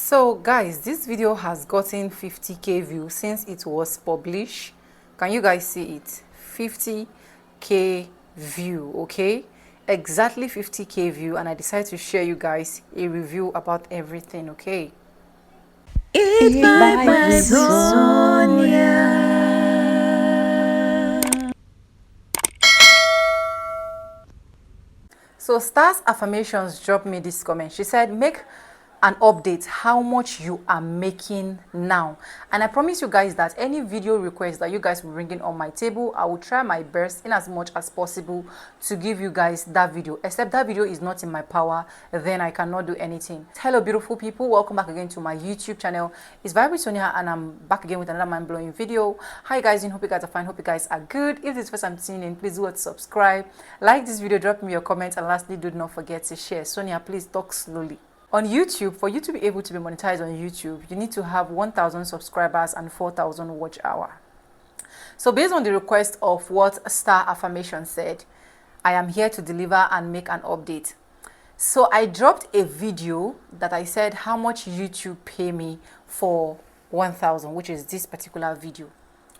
So guys, this video has gotten 50k views since it was published. Can you guys see it? 50k view, okay? Exactly 50k view, and I decided to share you guys a review about everything, okay? It's by Sonia. So Stars Affirmations dropped me this comment. She said, make an update how much you are making now. And I promise you guys that any video request that you guys will bring in on my table, I will try my best in as much as possible to give you guys that video. Except that video is not in my power, then I cannot do anything. Hello beautiful people, welcome back again to my YouTube channel. It's Vibe with Sonia, and I'm back again with another mind-blowing video. Hi guys, I hope you guys are fine, hope you guys are good. If this is the first time tuning in, please do subscribe, like this video, drop me your comments, and lastly, do not forget to share. Sonia, please talk slowly. On YouTube, for you to be able to be monetized on YouTube, you need to have 1,000 subscribers and 4,000 watch hour. So based on the request of what Star Affirmation said, I am here to deliver and make an update. So I dropped a video that I said how much YouTube pay me for 1,000, which is this particular video,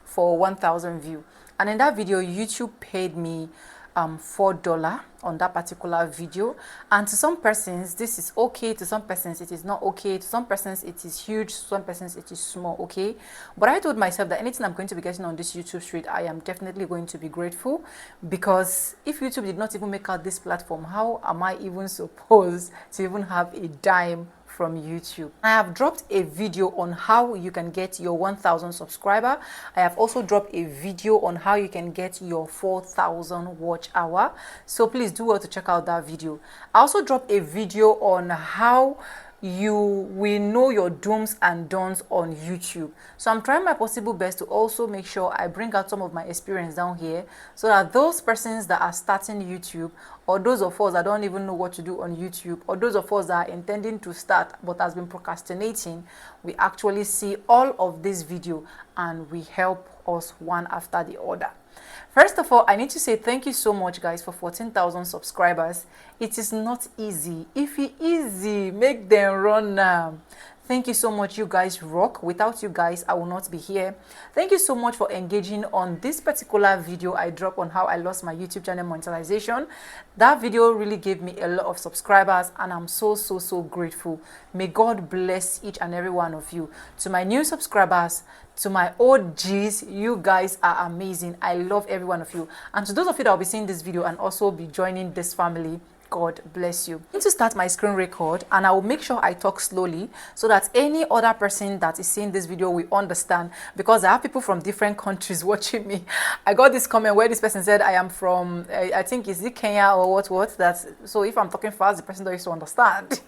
for 1,000 view. And in that video, YouTube paid me $4 on that particular video, and to some persons this is okay, to some persons it is not okay, to some persons it is huge, to some persons it is small, okay? But I told myself that anything I'm going to be getting on this YouTube street, I am definitely going to be grateful, because if YouTube did not even make out this platform, how am I even supposed to even have a dime from YouTube? I have dropped a video on how you can get your 1,000 subscriber. I have also dropped a video on how you can get your 4,000 watch hour. So please do well to check out that video. I also dropped a video on how you will know your dooms and don'ts on YouTube. So I'm trying my possible best to also make sure I bring out some of my experience down here, so that those persons that are starting YouTube, or those of us that don't even know what to do on YouTube, or those of us that are intending to start but has been procrastinating, we actually see all of this video and we help us one after the other. First of all, I need to say thank you so much guys for 14,000 subscribers. It is not easy. If it easy, make them run now. Thank you so much, you guys rock. Without you guys, I will not be here. Thank you so much for engaging on this particular video I dropped on how I lost my YouTube channel monetization. That video really gave me a lot of subscribers, and I'm so grateful. May God bless each and every one of you. To my new subscribers, to my OGs, you guys are amazing. I love every one of you. And to those of you that will be seeing this video and also be joining this family, God bless you. I'm going to start my screen record, and I will make sure I talk slowly so that any other person that is seeing this video will understand, because I have people from different countries watching me. I got this comment where this person said I am from I think, is it Kenya or what that's, so if I'm talking fast, the person doesn't to understand.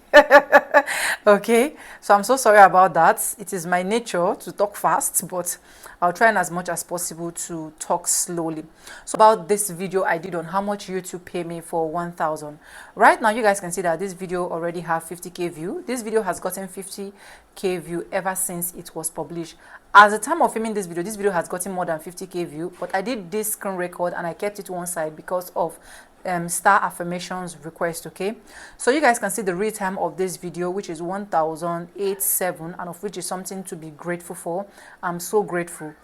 Okay, so I'm so sorry about that. It is my nature to talk fast, but I'll try as much as possible to talk slowly. So about this video I did on how much YouTube pay me for 1,000. Right now you guys can see that this video already have 50k view. This video has gotten 50k view ever since it was published. At the time of filming this video has gotten more than 50k view, but I did this screen record and I kept it one side because of Star Affirmations request. Okay, so you guys can see the real time of this video, which is 1,087, and of which is something to be grateful for. I'm so grateful.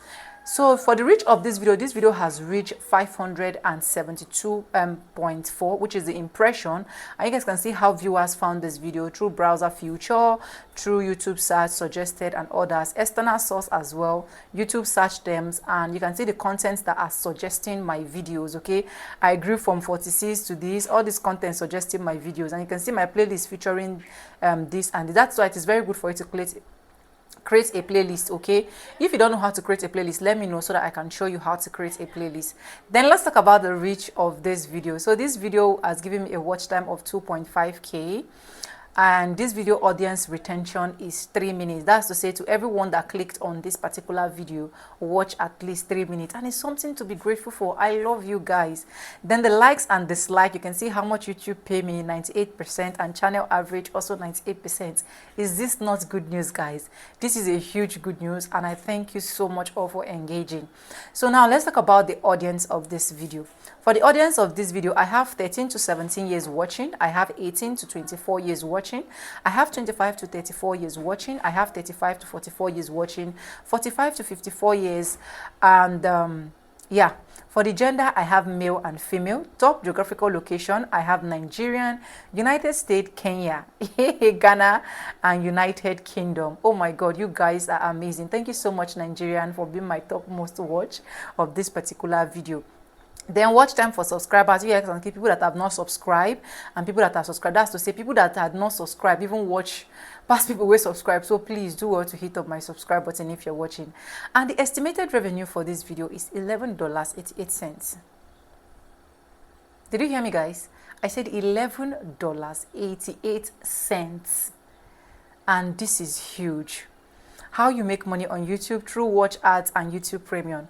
So for the reach of this video has reached 572.4, which is the impression. And you guys can see how viewers found this video through browser filter, through YouTube search, suggested, and others, external source as well, YouTube search terms, and you can see the contents that are suggesting my videos. Okay, I grew from 46 to this, all this content suggesting my videos, and you can see my playlist featuring this, and that's why it is very good for you to create a playlist. Okay, if you don't know how to create a playlist, let me know so that I can show you how to create a playlist. Then let's talk about the reach of this video. So this video has given me a watch time of 2.5k, and this video audience retention is 3 minutes. That's to say, to everyone that clicked on this particular video, watch at least 3 minutes, and it's something to be grateful for. I love you guys. Then the likes and dislike, you can see how much YouTube pay me, 98%, and channel average also 98%. Is this not good news, guys? This is a huge good news, and I thank you so much all for engaging. So now let's talk about the audience of this video. For the audience of this video, I have 13 to 17 years watching, I have 18 to 24 years watching, watching. I have 25 to 34 years watching. I have 35 to 44 years watching, 45 to 54 years, and yeah. For the gender, I have male and female. Top geographical location, I have Nigerian, United States, Kenya, Ghana, and United Kingdom. Oh my God, you guys are amazing. Thank you so much, Nigerian, for being my top most watch of this particular video. Then watch time for subscribers. You guys can keep people that have not subscribed and people that have subscribed. That's to say people that had not subscribed even watch past people will subscribe. So please do well to hit up my subscribe button if you're watching. And the estimated revenue for this video is $11.88. Did you hear me, guys? I said $11.88. And this is huge. How you make money on YouTube through watch ads and YouTube Premium.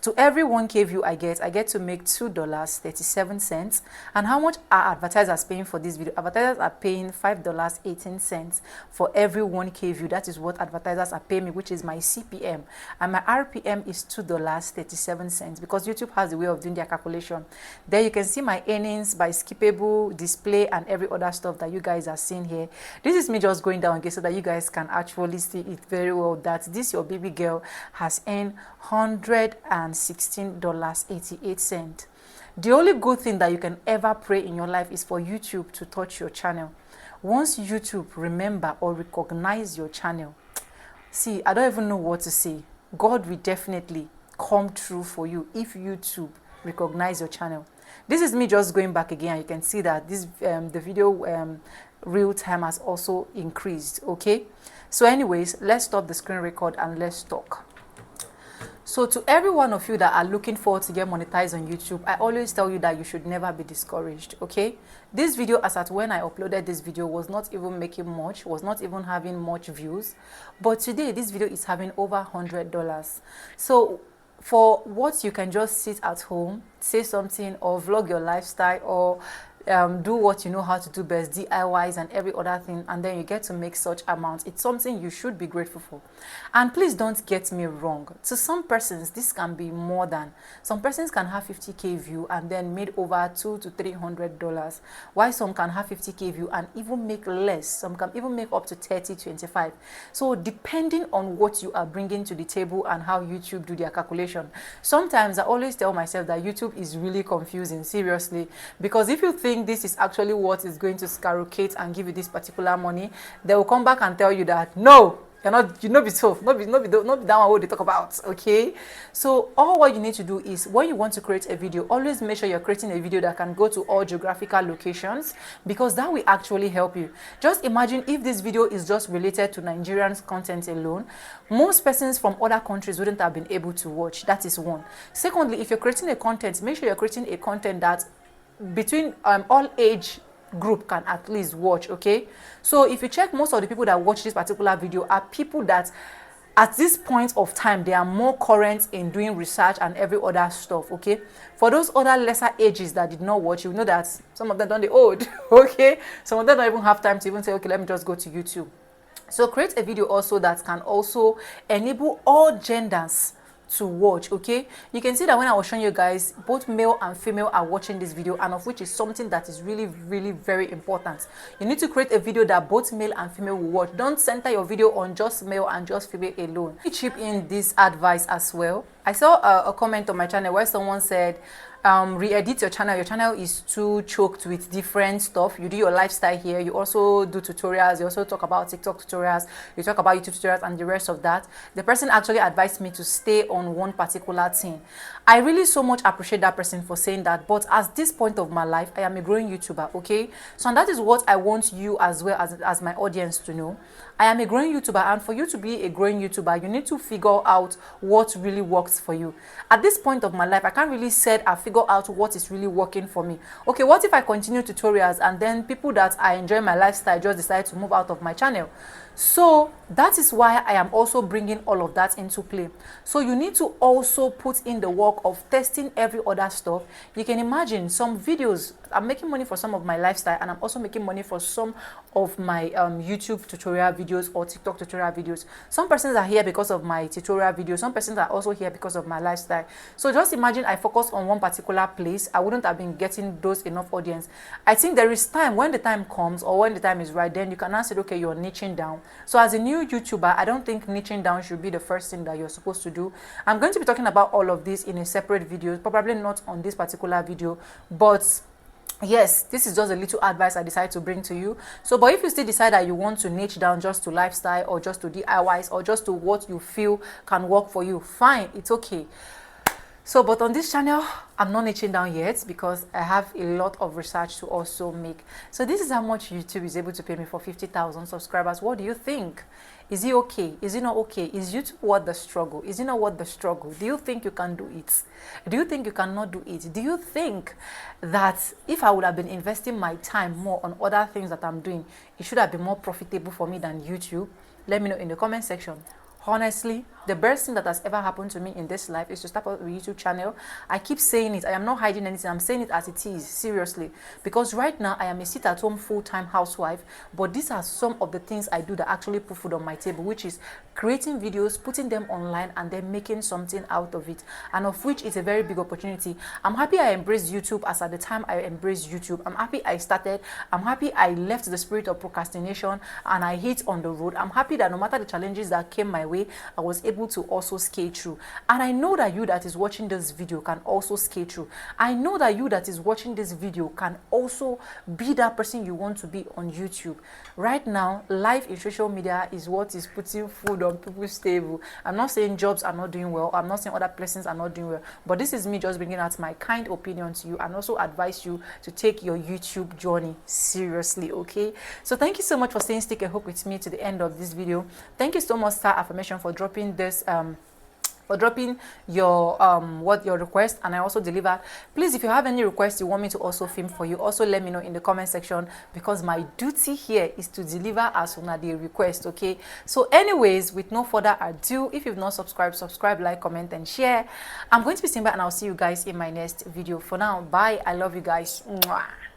To every 1K view I get to make $2.37. And how much are advertisers paying for this video? Advertisers are paying $5.18 for every 1K view. That is what advertisers are paying me, which is my CPM. And my RPM is $2.37 because YouTube has a way of doing their calculation. There you can see my earnings by skippable, display, and every other stuff that you guys are seeing here. This is me just going down so that you guys can actually see it very well, that this your baby girl has earned $116.88. The only good thing that you can ever pray in your life is for YouTube to touch your channel. Once YouTube remember or recognize your channel, see, I don't even know what to say. God will definitely come true for you if YouTube recognize your channel. This is me just going back again. You can see that this the video real time has also increased. Okay, so anyways, let's stop the screen record and let's talk. So to every one of you that are looking forward to get monetized on YouTube, I always tell you that you should never be discouraged. Okay, this video, as at when I uploaded this video, was not even making much, was not even having much views, but today this video is having over $100. So for what you can just sit at home, say something, or vlog your lifestyle, or do what you know how to do best, DIYs and every other thing, and then you get to make such amounts. It's something you should be grateful for. And please don't get me wrong, to some persons this can be more than. Some persons can have 50k view and then made over $200 to $300, while some can have 50k view and even make less. Some can even make up to 30, 25. So depending on what you are bringing to the table and how YouTube do their calculation. Sometimes I always tell myself that YouTube is really confusing, seriously, because if you think this is actually what is going to skyrocket and give you this particular money, they will come back and tell you that no, you're not, you know, be so, not be that one what they talk about. Okay, so all what you need to do is, when you want to create a video, always make sure you're creating a video that can go to all geographical locations, because that will actually help you. Just imagine if this video is just related to Nigerian content alone, most persons from other countries wouldn't have been able to watch. That is one. Secondly, if you're creating a content, make sure you're creating a content that between all age group can at least watch. Okay, so if you check, most of the people that watch this particular video are people that at this point of time they are more current in doing research and every other stuff. Okay, for those other lesser ages that did not watch, you know that some of them don't, they old. Okay, some of them don't even have time to even say, okay, let me just go to YouTube. So create a video also that can also enable all genders to watch. Okay, you can see that when I was showing you guys, both male and female are watching this video, and of which is something that is really very important. You need to create a video that both male and female will watch. Don't center your video on just male and just female alone. Chip in this advice as well. I saw a comment on my channel where someone said, re-edit your channel is too choked with different stuff. You do your lifestyle here, you also do tutorials, you also talk about TikTok tutorials, you talk about YouTube tutorials and the rest of that. The person actually advised me to stay on one particular thing. I really so much appreciate that person for saying that, but at this point of my life, I am a growing YouTuber. Okay, so and that is what I want you as well as my audience to know. I am a growing YouTuber, and for you to be a growing YouTuber, you need to figure out what really works for you. At this point of my life, I can't really say I figure out what is really working for me. Okay, what if I continue tutorials and then people that I enjoy my lifestyle just decide to move out of my channel? So that is why I am also bringing all of that into play. So you need to also put in the work of testing every other stuff. You can imagine some videos, I'm making money for some of my lifestyle, and I'm also making money for some of my YouTube tutorial videos or TikTok tutorial videos. Some persons are here because of my tutorial videos. Some persons are also here because of my lifestyle. So just imagine I focus on one particular particular place, I wouldn't have been getting those enough audience. I think there is time, when the time comes or when the time is right, then you can now say, okay, you're niching down. So as a new YouTuber, I don't think niching down should be the first thing that you're supposed to do. I'm going to be talking about all of this in a separate video, probably not on this particular video, but yes, this is just a little advice I decided to bring to you. So but if you still decide that you want to niche down just to lifestyle or just to DIYs or just to what you feel can work for you, fine, it's okay. So but on this channel, I'm not niching down yet because I have a lot of research to also make. So this is how much YouTube is able to pay me for 50,000 subscribers. What do you think? Is it okay? Is it not okay? Is YouTube worth the struggle? Is it not worth the struggle? Do you think you can do it? Do you think you cannot do it? Do you think that if I would have been investing my time more on other things that I'm doing, it should have been more profitable for me than YouTube? Let me know in the comment section. Honestly, the best thing that has ever happened to me in this life is to start up a YouTube channel. I keep saying it. I am not hiding anything. I'm saying it as it is, seriously. Because right now, I am a sit-at-home full-time housewife. But these are some of the things I do that actually put food on my table, which is creating videos, putting them online, and then making something out of it. And of which is a very big opportunity. I'm happy I embraced YouTube as at the time I embraced YouTube. I'm happy I started. I'm happy I left the spirit of procrastination and I hit on the road. I'm happy that no matter the challenges that came my way, I was able to also skate through. And I know that you that is watching this video can also skate through. I know that you that is watching this video can also be that person you want to be on YouTube. Right now, life in social media is what is putting food on people's table. I'm not saying jobs are not doing well. I'm not saying other places are not doing well. But this is me just bringing out my kind opinion to you and also advise you to take your YouTube journey seriously, okay? So thank you so much for staying stick and hook with me to the end of this video. Thank you so much, Star Affirmation, for dropping this your your request, and I also delivered. Please, if you have any requests you want me to also film for you, also let me know in the comment section, because my duty here is to deliver as soon as they request, okay? So anyways, with no further ado, if you've not subscribed, subscribe, like, comment, and share. I'm going to be seeing back, and I'll see you guys in my next video. For now, bye. I love you guys. Mwah.